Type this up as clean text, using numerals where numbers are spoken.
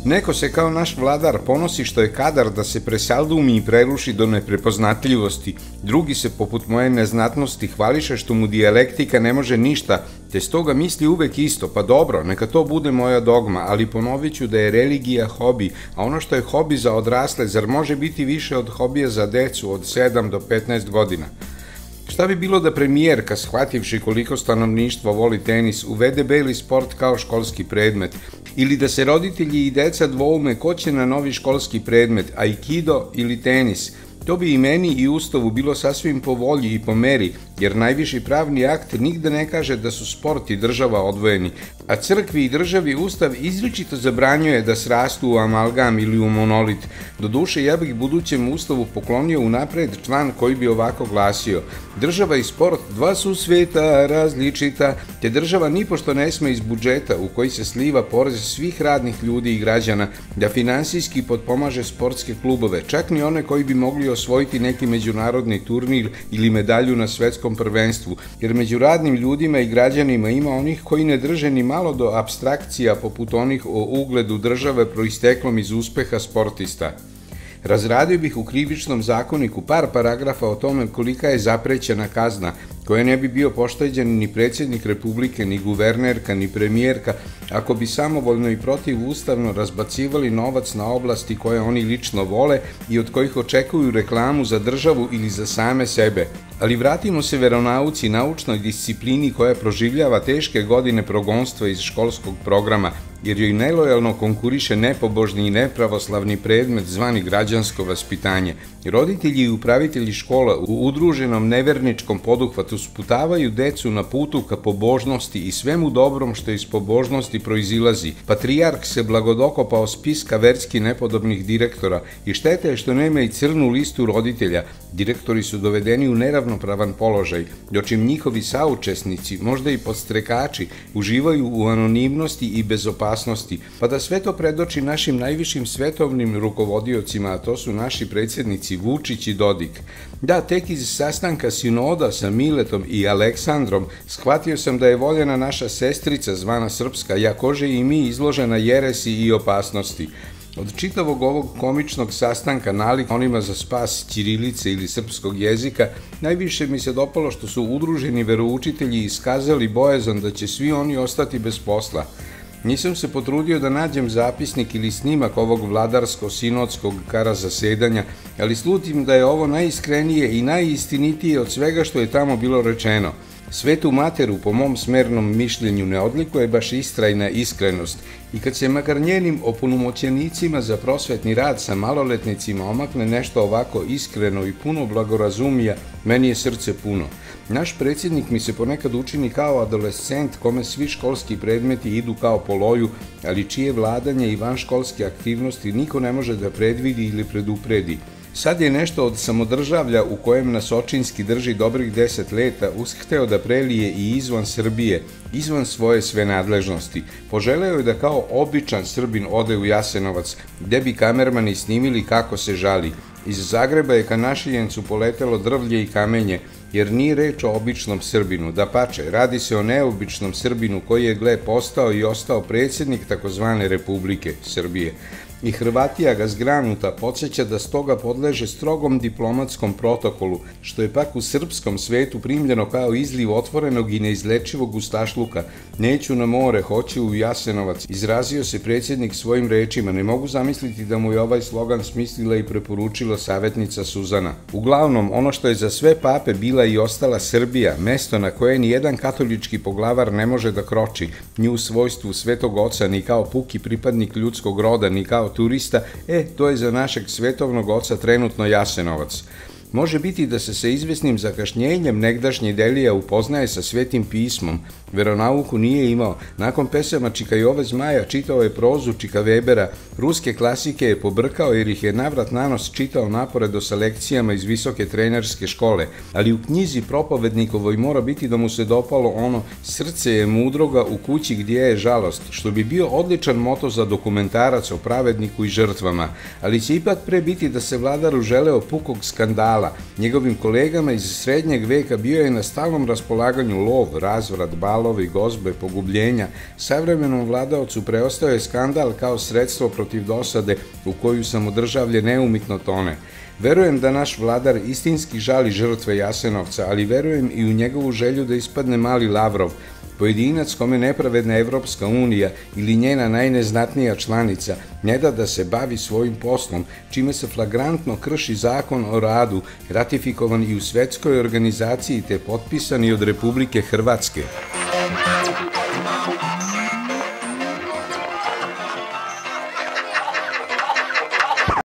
Neko se kao naš vladar ponosi što je kadar da se presaldumi i preruši do neprepoznatljivosti, drugi se poput moje neznatnosti hvališe što mu dijalektika ne može ništa, te stoga misli uvek isto, pa dobro, neka to bude moja dogma, ali ponovit ću da je religija hobi, a ono što je hobi za odrasle, zar može biti više od hobija za decu od 7 do 15 godina? Šta bi bilo da premijerka, shvativši koliko stanovništvo voli tenis, uvede beli sport kao školski predmet, ili da se roditelji i deca dvoume ko će na novi školski predmet, aikido ili tenis? To bi i meni i Ustavu bilo sasvim po volji i po meri, jer najviši pravni akt nigde ne kaže da su sport i država odvojeni, a crkvi i državi Ustav izričito zabranjuje da srastu u amalgam ili u monolit. Doduše, ja bih budućem Ustavu poklonio unapred član koji bi ovako glasio: država i sport dva su sveta različita, te država nipošto ne sme iz budžeta u koji se sliva porez svih radnih ljudi i građana da finansijski potpomaže sportske klubove, čak ni one koji bi mogli osvojiti neki međunarodni turnir ili medalju na svetskom prvenstvu, jer među radnim ljudima i građanima ima onih koji ne drže ni malo do apstrakcija poput onih o ugledu države proisteklom iz uspeha sportista. Razradio bih u krivičnom zakoniku par paragrafa o tome kolika je zaprećena kazna, koje ne bi bio pošteđen ni predsjednik Republike, ni guvernerka, ni premijerka, ako bi samovoljno i protivustavno razbacivali novac na oblasti koje oni lično vole i od kojih očekuju reklamu za državu ili za same sebe. Ali vratimo se veronauci, naučnoj disciplini koja proživljava teške godine progonstva iz školskog programa, jer joj nelojalno konkuriše nepobožni i nepravoslavni predmet zvani građansko vaspitanje. Roditelji i upravitelji škola u udruženom neverničkom poduhvatu sputavaju decu na putu ka pobožnosti i svemu dobrom što iz pobožnosti proizilazi. Patrijarh se blagodokopao spiska verski nepodobnih direktora i šteta je što nema i crnu listu roditelja. Direktori su dovedeni u neravnopravan položaj, dočim njihovi saučesnici, možda i podstrekači, uživaju u anonimnosti i bezopasnosti, pa da sve to predoči našim najvišim svetovnim rukovodiocima, a to su naši predsjednici Vučić i Dodik. Da, tek iz sastanka sinoda sa Miletom i Aleksandrom shvatio sam da je voljena naša sestrica zvana Srpska, jakože i mi izložena jeresi i opasnosti. Od čitavog ovog komičnog sastanka nalik onima za spas ćirilice ili srpskog jezika, najviše mi se dopalo što su udruženi veroučitelji iskazali bojazan da će svi oni ostati bez posla. Nisam se potrudio da nađem zapisnik ili snimak ovog vladarsko-sinodskog kara zasedanja, ali slutim da je ovo najiskrenije i najistinitije od svega što je tamo bilo rečeno. Svetu materu, po mom smernom mišljenju, ne odlikuje baš istrajna iskrenost i kad se makar njenim opunomoćenicima za prosvetni rad sa maloletnicima omakne nešto ovako iskreno i puno blagorazumija, meni je srce puno. Naš predsjednik mi se ponekad učini kao adolescent kome svi školski predmeti idu kao po loju, ali čije vladanje i vanškolske aktivnosti niko ne može da predvidi ili predupredi. Sad je nešto od samodržavlja u kojem nas očinski drži dobrih 10 leta ushteo da prelije i izvan Srbije, izvan svoje sve nadležnosti. Poželeo je da kao običan Srbin ode u Jasenovac, gde bi kamermani snimili kako se žali. Iz Zagreba je ka Našiljencu poletelo drvlje i kamenje, jer nije reč o običnom Srbinu, dapače, radi se o neobičnom Srbinu koji je gle postao i ostao predsjednik takozvane Republike Srbije. I Hrvatija ga zgranuta podsjeća da stoga podleže strogom diplomatskom protokolu, što je pak u srpskom svetu primljeno kao izliv otvorenog i neizlečivog ustašluka. Neću na more, hoću u Jasenovac, izrazio se predsjednik svojim rečima. Ne mogu zamisliti da mu je ovaj slogan smislila i preporučila savjetnica Suzana. Uglavnom, ono što je za sve pape bila i ostala Srbija, mesto na koje ni jedan katolički poglavar ne može da kroči, ni u svojstvu svetog oca, ni kao puki pripadnik ljudskog roda, ni kao turista, to je za našeg svetovnog oca trenutno Jasenovac. Može biti da se sa izvesnim zakašnjenjem negdašnji Delija upoznaje sa Svetim pismom. Veronauku nije imao. Nakon pesama Čika Jove Zmaja čitao je prozu Čika Webera. Ruske klasike je pobrkao jer ih je navrat nanos čitao naporedo sa lekcijama iz visoke trenerske škole. Ali u knjizi propovednikovoj mora biti da mu se dopalo ono "Srce je mudroga u kući gdje je žalost", što bi bio odličan moto za dokumentarac o pravedniku i žrtvama. Ali će ipak pre biti da se vladaru želeo pukog skandala. Njegovim kolegama iz srednjeg veka bio je na stalnom raspolaganju lov, razvrat, balovi, gozbe, pogubljenja. Savremenom vladaocu preostao je skandal kao sredstvo protiv dosade u koju samodržavlje neumitno tone. Verujem da naš vladar istinski žali žrtve Jasenovca, ali verujem i u njegovu želju da ispadne mali Lavrov, pojedinac kome nepravedna Evropska unija ili njena najneznatnija članica ne da se bavi svojim poslom, čime se flagrantno krši zakon o radu, ratifikovan i u Svetskoj organizaciji te potpisan i od Republike Hrvatske.